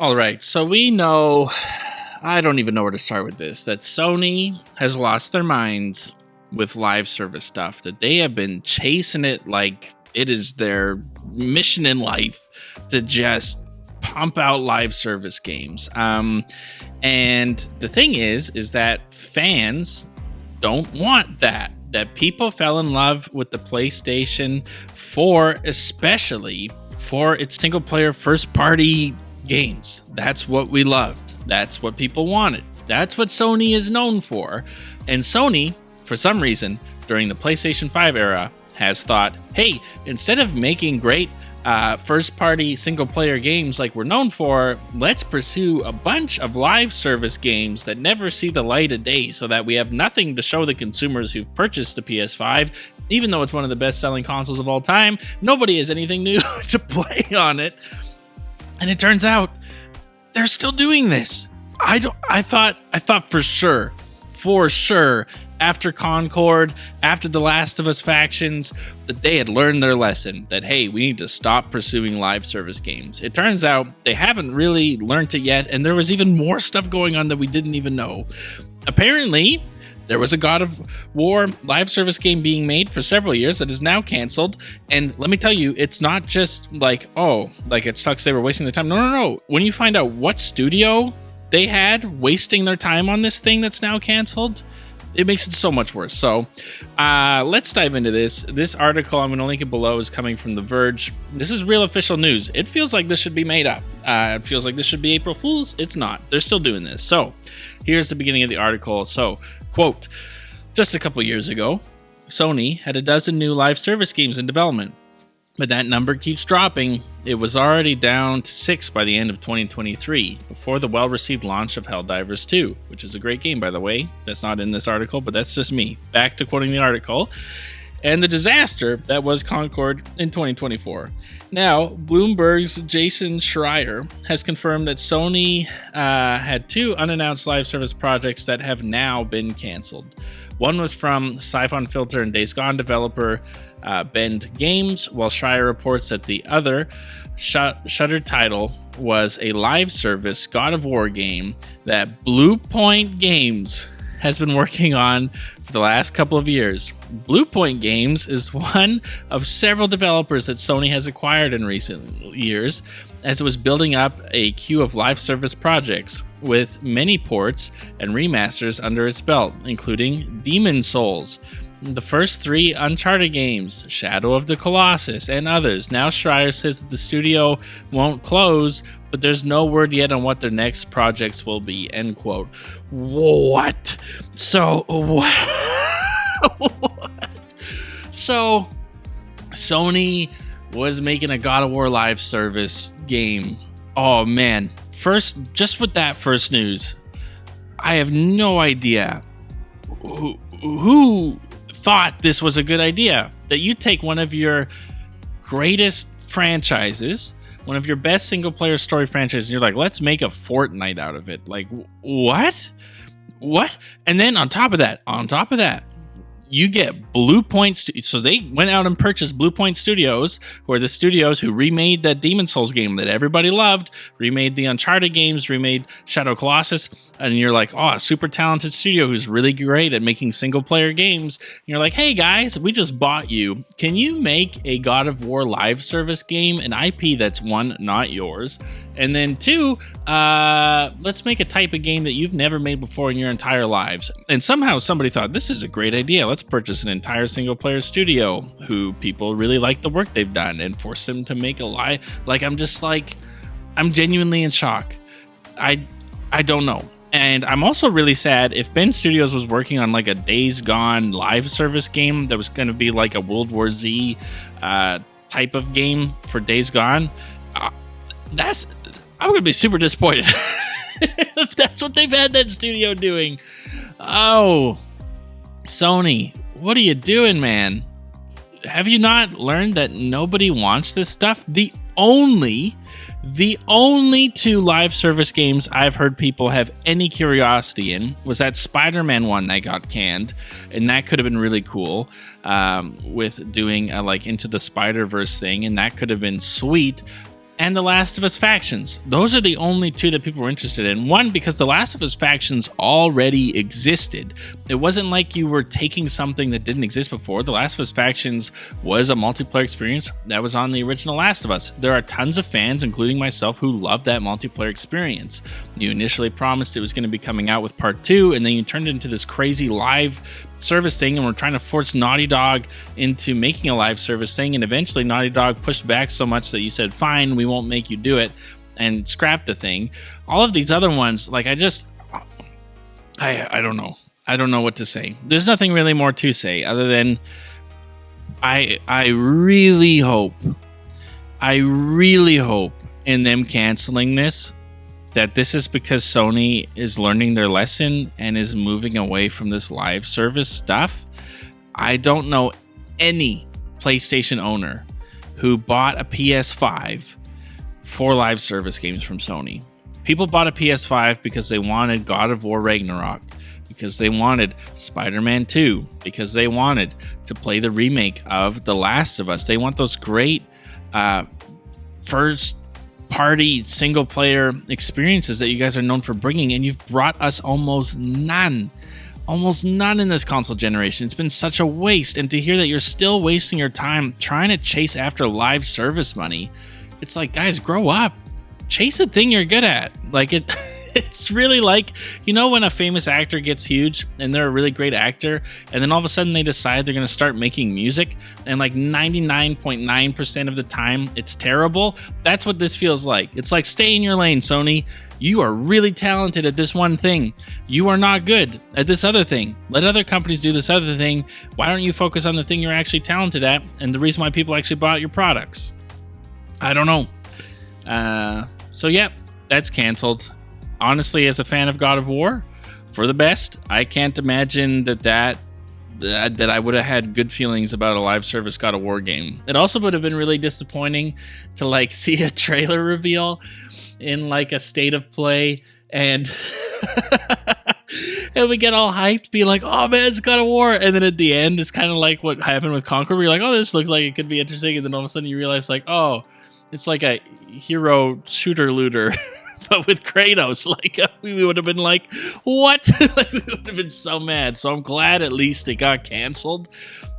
All right, so we know, I don't even know where to start with this, that Sony has lost their minds with live service stuff, that they have been chasing it like it is their mission in life to just pump out live service games. And the thing is that fans don't want that. That people fell in love with the PlayStation 4, especially for its single player first party games. That's what we loved. That's what people wanted. That's what Sony is known for. And Sony, for some reason, during the PlayStation 5 era, has thought, hey, instead of making great first-party single-player games like we're known for, let's pursue a bunch of live service games that never see the light of day so that we have nothing to show the consumers who've purchased the PS5. Even though it's one of the best-selling consoles of all time, nobody has anything new to play on it. And it turns out they're still doing this. I thought for sure, after Concord, after the Last of Us factions, that they had learned their lesson, that, hey, we need to stop pursuing live service games. It turns out they haven't really learned it yet, and there was even more stuff going on that we didn't even know. Apparently, there was a God of War live service game being made for several years that is now canceled. And let me tell you, it's not just like, oh, like it sucks they were wasting their time. No. When you find out what studio they had wasting their time on this thing that's now canceled, it makes it so much worse. So let's dive into this. This article, I'm going to link it below, is coming from The Verge. This is real official news. It feels like this should be made up. It feels like this should be April Fool's. It's not. They're still doing this. So here's the beginning of the article. So, quote, just a couple years ago, Sony had a dozen new live service games in development. But that number keeps dropping. It was already down to 6 by the end of 2023, before the well-received launch of Helldivers 2, which is a great game, by the way. That's not in this article, but that's just me. Back to quoting the article. And the disaster that was Concord in 2024. Now, Bloomberg's Jason Schreier has confirmed that Sony had 2 unannounced live service projects that have now been canceled. One was from Siphon Filter and Days Gone developer Bend Games, while Schreier reports that the other shuttered title was a live service God of War game that Blue Point Games has been working on for the last couple of years. Blue Point Games is one of several developers that Sony has acquired in recent years, as it was building up a queue of live service projects, with many ports and remasters under its belt, including Demon's Souls, the first 3 Uncharted games, Shadow of the Colossus, and others. Now Schreier says that the studio won't close, but there's no word yet on what their next projects will be, end quote. What? So, what? So, Sony was making a God of War live service game. Oh man. First, just with that first news, I have no idea who thought this was a good idea. That you take one of your greatest franchises, one of your best single player story franchises, and you're like, let's make a Fortnite out of it. Like, what? And then on top of that, you get Blue Point. So they went out and purchased Blue Point Studios, who are the studios who remade that Demon's Souls game that everybody loved, remade the Uncharted games, remade Shadow Colossus, and you're like, oh, a super talented studio who's really great at making single-player games. And you're like, hey, guys, we just bought you. Can you make a God of War live service game, an IP that's, 1, not yours, and then 2, let's make a type of game that you've never made before in your entire lives. And somehow somebody thought, this is a great idea. Let's purchase an entire single-player studio who people really like the work they've done and force them to make a live. Like, I'm genuinely in shock. I don't know. And I'm also really sad if Ben Studios was working on like a Days Gone live service game that was going to be like a World War Z type of game for Days Gone. I'm going to be super disappointed if that's what they've had that studio doing. Oh, Sony, what are you doing, man? Have you not learned that nobody wants this stuff? The only 2 live service games I've heard people have any curiosity in was that Spider-Man one that got canned, and that could have been really cool, with doing a like Into the Spider-Verse thing, and that could have been sweet. and The Last of Us Factions. Those are the only two that people were interested in. One, because The Last of Us Factions already existed. It wasn't like you were taking something that didn't exist before. The Last of Us Factions was a multiplayer experience that was on the original Last of Us. There are tons of fans, including myself, who love that multiplayer experience. You initially promised it was going to be coming out with part 2, and then you turned it into this crazy live service thing, and we're trying to force Naughty Dog into making a live service thing, and eventually Naughty Dog pushed back so much that you said, fine, we won't make you do it, and scrapped the thing. All of these other ones, like, I don't know. I don't know what to say. There's nothing really more to say other than I really hope in them canceling this, that this is because Sony is learning their lesson and is moving away from this live service stuff. I don't know any PlayStation owner who bought a PS5 for live service games from Sony. People bought a PS5 because they wanted God of War Ragnarok, because they wanted Spider-Man 2, because they wanted to play the remake of The Last of Us. They want those great first party single player experiences that you guys are known for bringing, and you've brought us almost none in this console generation. It's been such a waste, and to hear that you're still wasting your time trying to chase after live service money, it's like, guys, grow up, chase a thing you're good at. Like, it's really like, you know, when a famous actor gets huge and they're a really great actor, and then all of a sudden they decide they're going to start making music, and like 99.9% of the time it's terrible. That's what this feels like. It's like, stay in your lane, Sony. You are really talented at this one thing. You are not good at this other thing. Let other companies do this other thing. Why don't you focus on the thing you're actually talented at, and the reason why people actually bought your products? I don't know. So yeah, that's canceled. Honestly, as a fan of God of War, for the best. I can't imagine that I would have had good feelings about a live service God of War game. It also would have been really disappointing to like see a trailer reveal in like a state of play, and and we get all hyped, be like, oh man, it's God of War, and then at the end it's kind of like what happened with Conquer, where you're like, oh, this looks like it could be interesting, and then all of a sudden you realize, like, oh, it's like a hero shooter looter but with Kratos. Like, we would have been like, what? Like, we would have been so mad. So I'm glad at least it got canceled.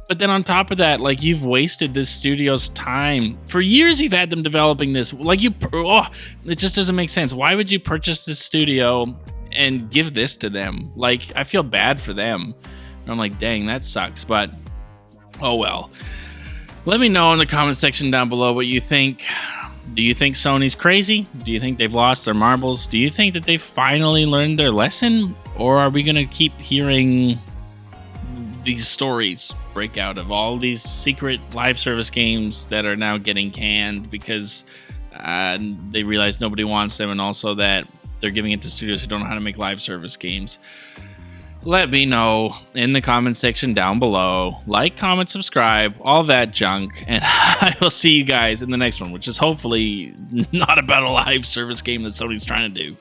But then on top of that, like, you've wasted this studio's time. For years you've had them developing this. Like, it just doesn't make sense. Why would you purchase this studio and give this to them? Like, I feel bad for them. I'm like, dang, that sucks. But oh well. Let me know in the comment section down below what you think. Do you think Sony's crazy? Do you think they've lost their marbles? Do you think that they've finally learned their lesson? Or are we going to keep hearing these stories break out of all these secret live service games that are now getting canned because they realize nobody wants them, and also that they're giving it to studios who don't know how to make live service games? Let me know in the comment section down below. Like, comment, subscribe, all that junk. And I will see you guys in the next one, which is hopefully not about a live service game that Sony's trying to do.